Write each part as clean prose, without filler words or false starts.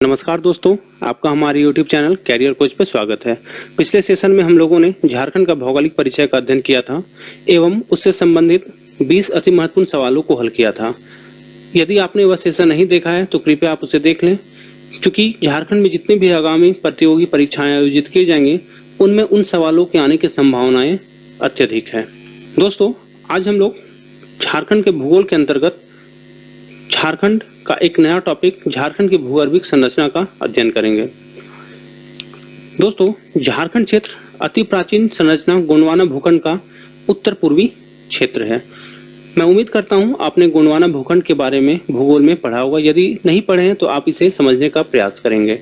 नमस्कार दोस्तों, आपका हमारे YouTube चैनल कैरियर कोच पर स्वागत है। पिछले सेशन में हम लोगों ने झारखंड का भौगोलिक परिचय का अध्ययन किया था एवं उससे संबंधित 20 अति महत्वपूर्ण सवालों को हल किया था। यदि आपने वह सेशन नहीं देखा है तो कृपया आप उसे देख लें, क्योंकि झारखंड में जितने भी आगामी प्रतियोगी परीक्षाएं आयोजित की जाएंगी उनमें उन सवालों के आने की संभावनाएं अत्यधिक है। दोस्तों, आज हम लोग झारखंड के भूगोल के अंतर्गत झारखंड का एक नया टॉपिक झारखंड की भूगर्भिक संरचना का अध्ययन करेंगे। दोस्तों, झारखंड क्षेत्र अति प्राचीन संरचना गोंडवाना भूखंड का उत्तर पूर्वी क्षेत्र है। मैं उम्मीद करता हूं आपने गोंडवाना भूखंड के बारे में भूगोल में पढ़ा होगा। यदि नहीं पढ़े हैं तो आप इसे समझने का प्रयास करेंगे,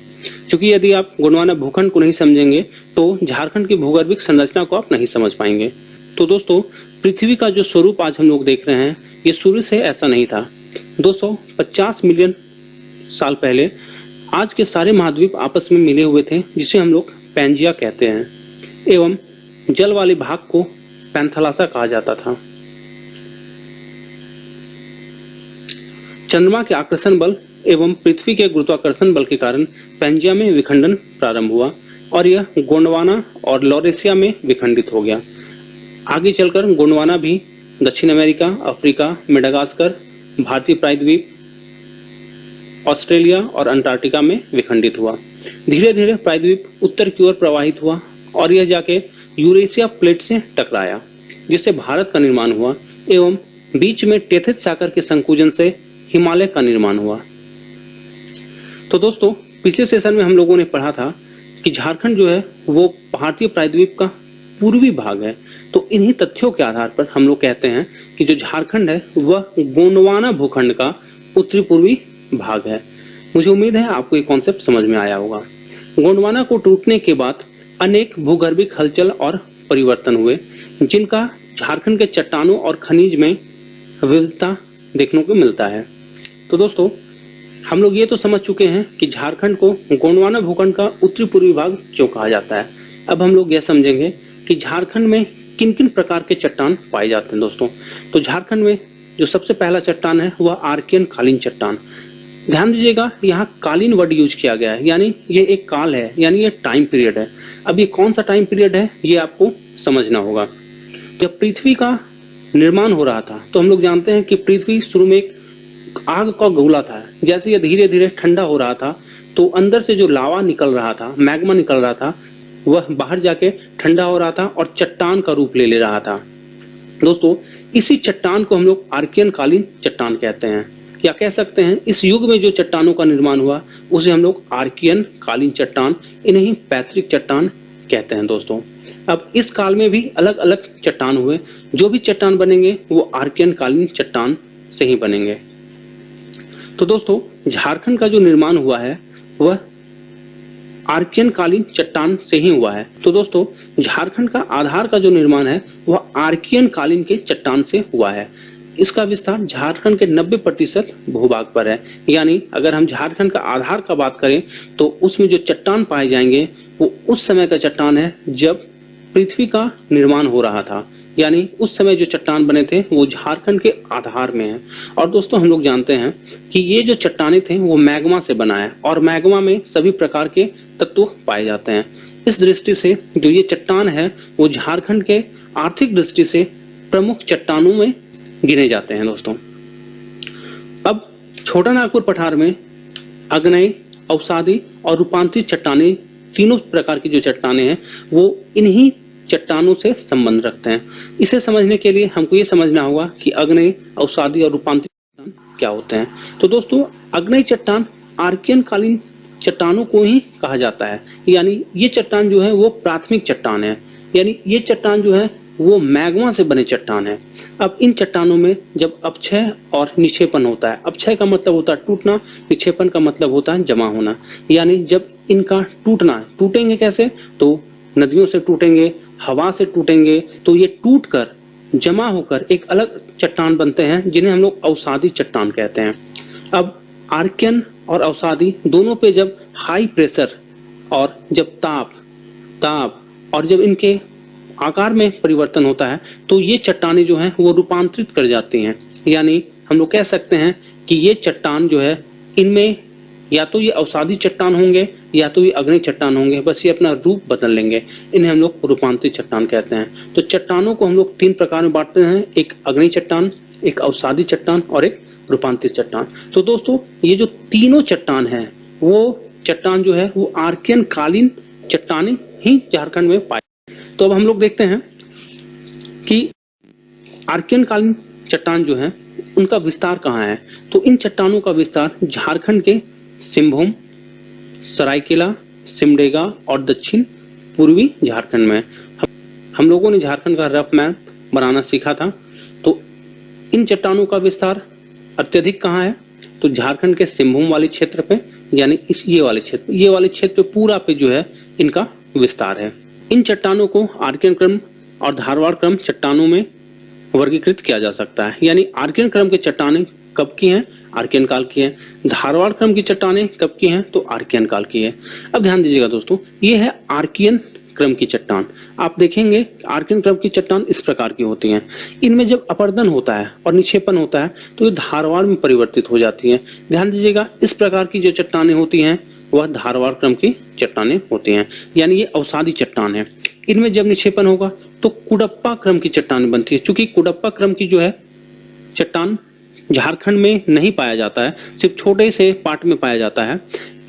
क्योंकि यदि आप गोंडवाना भूखंड को नहीं समझेंगे तो झारखंड की भूगर्भिक संरचना को आप नहीं समझ पाएंगे। तो दोस्तों, पृथ्वी का जो स्वरूप आज हम लोग देख रहे हैं ये शुरू से ऐसा नहीं था। 250 मिलियन साल पहले आज के सारे महाद्वीप आपस में मिले हुए थे, जिसे हम लोग पैंजिया कहते हैं, एवं जल वाले भाग को पैंथालासा कहा जाता था। चंद्रमा के आकर्षण बल एवं पृथ्वी के गुरुत्वाकर्षण बल के कारण पैंजिया में विखंडन प्रारंभ हुआ और यह गोंडवाना और लॉरेशिया में विखंडित हो गया। आगे चलकर गोंडवाना भी दक्षिण अमेरिका, अफ्रीका, मेडागास्कर, भारतीय प्रायद्वीप, ऑस्ट्रेलिया और अंटार्कटिका में विखंडित हुआ। धीरे धीरे प्रायद्वीप उत्तर की ओर प्रवाहित हुआ और यह जाके यूरेशिया प्लेट से टकराया, जिससे भारत का निर्माण हुआ एवं बीच में टेथिस सागर के संकुचन से हिमालय का निर्माण हुआ। तो दोस्तों, पिछले सेशन में हम लोगों ने पढ़ा था कि झारखंड जो है वो भारतीय प्रायद्वीप का पूर्वी भाग है। तो इन्हीं तथ्यों के आधार पर हम लोग कहते हैं कि जो झारखंड है वह गोंडवाना भूखंड का उत्तरी पूर्वी भाग है। मुझे उम्मीद है आपको ये कॉन्सेप्ट समझ में आया होगा। गोंडवाना को टूटने के बाद अनेक भूगर्भिक हलचल और परिवर्तन हुए, जिनका झारखंड के चट्टानों और खनिज में विविधता देखने को मिलता है। तो दोस्तों, हम लोग ये तो समझ चुके हैं कि झारखंड को गोंडवाना भूखंड का उत्तरी पूर्वी भाग क्यों कहा जाता है। अब हम लोग यह समझेंगे कि झारखंड में किन किन प्रकार के चट्टान पाए जाते हैं। दोस्तों, तो झारखंड में जो सबसे पहला चट्टान है वह आर्कियन कालीन चट्टान। ध्यान दीजिएगा, यहाँ कालीन वर्ड यूज किया गया है, यानी ये एक काल है, यानी ये टाइम पीरियड है। अब ये कौन सा टाइम पीरियड है ये आपको समझना होगा। जब पृथ्वी का निर्माण हो रहा था तो हम लोग जानते हैं कि पृथ्वी शुरू में एक आग का गोला था। जैसे ये धीरे धीरे ठंडा हो रहा था तो अंदर से जो लावा निकल रहा था, मैग्मा निकल रहा था, वह बाहर जाके ठंडा हो रहा था और चट्टान का रूप ले रहा था। दोस्तों, इसी चट्टान को हम लोग आर्कियन कालीन चट्टान कहते हैं, या कह सकते हैं इस युग में जो चट्टानों का निर्माण हुआ उसे हम लोग आर्कियन कालीन चट्टान, इन्हें पैतृक चट्टान कहते हैं। दोस्तों, अब इस काल में भी अलग अलग चट्टान हुए। जो भी चट्टान बनेंगे वो आर्कियन कालीन चट्टान से ही बनेंगे। तो दोस्तों, झारखंड का जो निर्माण हुआ है वह आर्कियन कालीन चट्टान से ही हुआ है। तो दोस्तों, झारखंड का आधार का जो निर्माण है वह आर्कियन कालीन के चट्टान से हुआ है। इसका विस्तार झारखंड के 90% भूभाग पर है। यानी अगर हम झारखंड का आधार का बात करें तो उसमें जो चट्टान पाए जाएंगे वो उस समय का चट्टान है जब पृथ्वी का निर्माण हो रहा था। यानी उस समय जो चट्टान बने थे वो झारखंड के आधार में है। और दोस्तों, हम लोग जानते हैं कि ये जो चट्टाने थे वो मैग्मा से बना है और मैग्मा में सभी प्रकार के तत्व पाए जाते हैं। इस दृष्टि से जो ये चट्टान है वो झारखंड के आर्थिक दृष्टि से प्रमुख चट्टानों में गिने जाते हैं। दोस्तों, अब छोटा नागपुर पठार में आग्नेय, अवसादी और रूपांतरित चट्टाने, तीनों प्रकार की जो चट्टाने हैं वो इन्हीं चट्टानों से संबंध रखते हैं। इसे समझने के लिए हमको ये समझना होगा कि आग्नेय, अवसादी और रूपांतरित चट्टान क्या होते हैं। तो दोस्तों, आग्नेय चट्टान आर्कियन कालीन चट्टानों को ही कहा जाता है। यानी ये चट्टान जो है वो प्राथमिक चट्टान है, यानी ये चट्टान जो है वो मैग्मा से बने चट्टान है। अब इन चट्टानों में जब अपक्षय और निक्षेपण होता है, अपक्षय का मतलब होता है टूटना, निक्षेपण का मतलब होता है जमा होना। यानी जब इनका टूटना, टूटेंगे कैसे, तो नदियों से टूटेंगे, हवा से टूटेंगे, तो ये टूट कर जमा होकर एक अलग चट्टान बनते हैं, जिन्हें हम लोग अवसादी चट्टान कहते हैं। अब आर्कियन और अवसादी दोनों पे जब हाई प्रेशर और जब ताप और जब इनके आकार में परिवर्तन होता है तो ये चट्टाने जो हैं वो रूपांतरित कर जाती हैं। यानी हम लोग कह सकते हैं कि ये चट्टान जो है इनमें या तो ये अवसादी चट्टान होंगे या तो ये अग्नि चट्टान होंगे, बस ये अपना रूप बदल लेंगे। इन्हें हम लोग रूपांतरित चट्टान कहते हैं। तो चट्टानों को हम लोग 3 प्रकार में बांटते हैं, एक अग्नि चट्टान, एक अवसादी चट्टान और एक रूपांतरित चट्टान। तो दोस्तों ये जो तीनों चट्टान है वो चट्टान जो है वो आर्कियन कालीन चट्टानें ही झारखंड में पाए। तो अब हम लोग देखते हैं कि आर्कियन कालीन चट्टान जो है उनका विस्तार कहाँ है। तो इन चट्टानों का विस्तार झारखंड के सिंहभूम, सरायकेला, सिमडेगा और दक्षिण पूर्वी झारखंड में। हम लोगों ने झारखंड का रफ मैप बनाना सीखा था। तो इन चट्टानों का विस्तार अत्यधिक कहाँ है, तो झारखंड के सिंहभूम वाले क्षेत्र पे, यानी ये वाले क्षेत्र पे पूरा पे जो है इनका विस्तार है। इन चट्टानों को आर्कियन क्रम और धारवाड़ क्रम चट्टानों में वर्गीकृत किया जा सकता है। यानी आर्कियन क्रम की चट्टानें कब की हैं, आर्कियन काल की है। धारवाड़ क्रम की चट्टानें कब की हैं, तो आर्कियन काल की है। अब ध्यान दीजिएगा दोस्तों, ये है आर्कियन क्रम की चट्टान। आप देखेंगे आर्कियन क्रम की चट्टान इस प्रकार की होती हैं। इनमें जब अपरदन होता है और निक्षेपण होता है तो ये धारवाड़ में परिवर्तित हो जाती हैं। ध्यान दीजिएगा, इस प्रकार की जो चट्टानें होती हैं वह धारवाड़ क्रम की चट्टानें होती हैं, यानी ये अवसादी चट्टान है। इनमें जब निक्षेपण होगा तो कुडप्पा क्रम की चट्टान बनती है। चूंकि कुडप्पा क्रम की जो है चट्टान झारखंड में नहीं पाया जाता है, सिर्फ छोटे से पार्ट में पाया जाता है।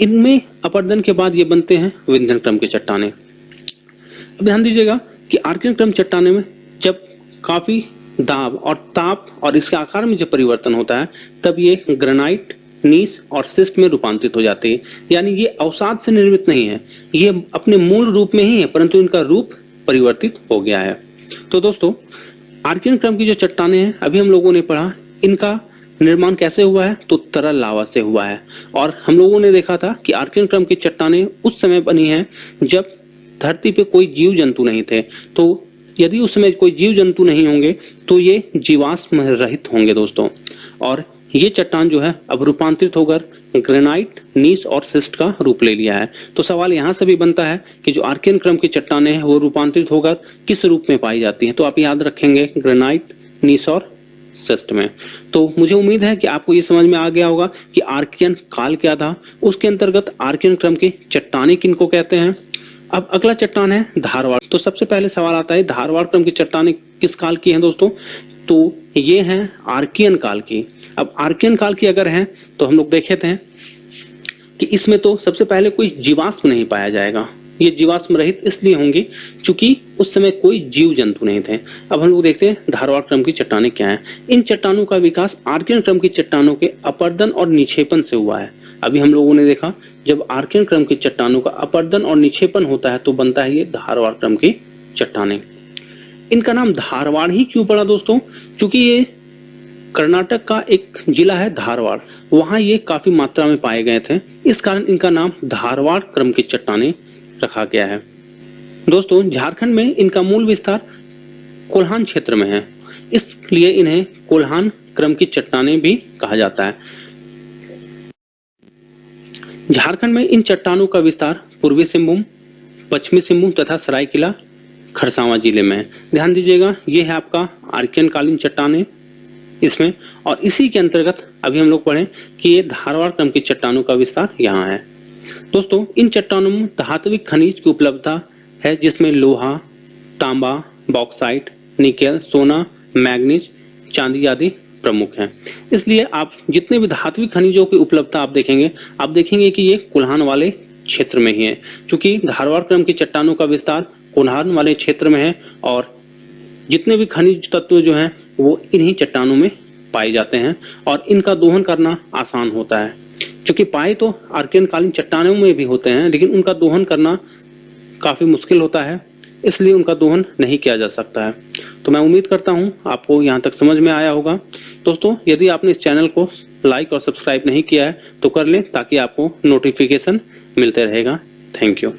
इनमें अपरदन के बाद ये बनते हैं विंध्यन क्रम के चट्टाने। अब ध्यान दीजिएगा कि आर्कियन क्रम चट्टाने में जब काफी दाब और ताप और इसके आकार में जब परिवर्तन होता है तब ये ग्रेनाइट, नीस और सिस्ट में रूपांतरित हो जाती है। यानी ये अवसाद से निर्मित नहीं है, ये अपने मूल रूप में ही है, परंतु इनका रूप परिवर्तित हो गया है। तो दोस्तों आर्कियन क्रम की जो चट्टानें हैं अभी हम लोगों ने पढ़ा, इनका निर्माण कैसे हुआ है, तो तरल लावा से हुआ है। और हम लोगों ने देखा था कि आर्कियन क्रम की चट्टानें उस समय बनी हैं जब धरती पे कोई जीव जंतु नहीं थे। तो यदि उस समय कोई जीव जंतु नहीं होंगे तो ये जीवाश्म रहित होंगे दोस्तों। और ये चट्टान जो है अब रूपांतरित होकर ग्रेनाइट, नीस और सिस्ट का रूप ले लिया है। तो सवाल यहाँ से भी बनता है कि जो आर्कियन क्रम की चट्टानें हैं वो रूपांतरित होकर किस रूप में पाई जाती हैं। तो आप याद रखेंगे ग्रेनाइट, नीस और सिस्ट में। तो मुझे उम्मीद है कि आपको ये समझ में आ गया होगा कि आर्कियन काल क्या था, उसके अंतर्गत आर्कियन क्रम की चट्टानें किनको कहते हैं। अब अगला चट्टान है धारवाड़। तो सबसे पहले सवाल आता है धारवाड़ क्रम की चट्टानें किस काल की हैं दोस्तों, तो ये हैं आर्कियन काल की। अब आर्कियन काल की अगर है तो हम लोग देखे थे कि इसमें तो सबसे पहले कोई जीवाश्म नहीं पाया जाएगा। ये जीवाश्म रहित इसलिए होंगी क्योंकि उस समय कोई जीव जंतु नहीं थे। अब हम लोग देखते हैं धारवाड़ क्रम की चट्टानें क्या हैं। इन चट्टानों का विकास आर्कियन क्रम की चट्टानों के अपरदन और निक्षेपण से हुआ है। अभी हम लोगों ने देखा जब आर्कियन क्रम की चट्टानों का अपरदन और निक्षेपण होता है तो बनता है ये धारवाड़ क्रम की चट्टानें। इनका नाम धारवाड़ ही क्यों पड़ा दोस्तों, क्योंकि ये कर्नाटक का एक जिला है धारवाड़, वहां ये काफी मात्रा में पाए गए थे, इस कारण इनका नाम धारवाड़ क्रम की चट्टानें रखा गया है। दोस्तों झारखंड में इनका मूल विस्तार कोल्हान क्षेत्र में है, इसलिए इन्हें कोल्हान क्रम की चट्टानें भी कहा जाता है। झारखंड में इन चट्टानों का विस्तार पूर्वी सिंहभूम, पश्चिमी सिंहभूम तथा सरायकेला, खरसावां जिले में है। ध्यान दीजिएगा ये है आपका आर्कियन कालीन चट्टानें इसमें, और इसी के अंतर्गत अभी हम लोग पढ़े कि ये धारवाड़ क्रम की चट्टानों का विस्तार यहाँ है। दोस्तों इन चट्टानों में धात्विक खनिज की उपलब्धता है जिसमें लोहा, तांबा, बॉक्साइट, निकेल, सोना, मैग्नीज, चांदी आदि प्रमुख हैं। इसलिए आप जितने भी धात्विक खनिजों की उपलब्धता आप देखेंगे कि ये कोल्हान वाले क्षेत्र में ही है। चूंकि धारवाड़ क्रम की चट्टानों का विस्तार कोल्हान वाले क्षेत्र में है और जितने भी खनिज तत्व जो हैं वो इन्हीं चट्टानों में पाए जाते हैं और इनका दोहन करना आसान होता है। क्योंकि पाए तो आर्कियन कालीन चट्टानों में भी होते हैं लेकिन उनका दोहन करना काफी मुश्किल होता है, इसलिए उनका दोहन नहीं किया जा सकता है। तो मैं उम्मीद करता हूं आपको यहां तक समझ में आया होगा। दोस्तों यदि आपने इस चैनल को लाइक और सब्सक्राइब नहीं किया है तो कर लें ताकि आपको नोटिफिकेशन मिलते रहेगा। Thank you.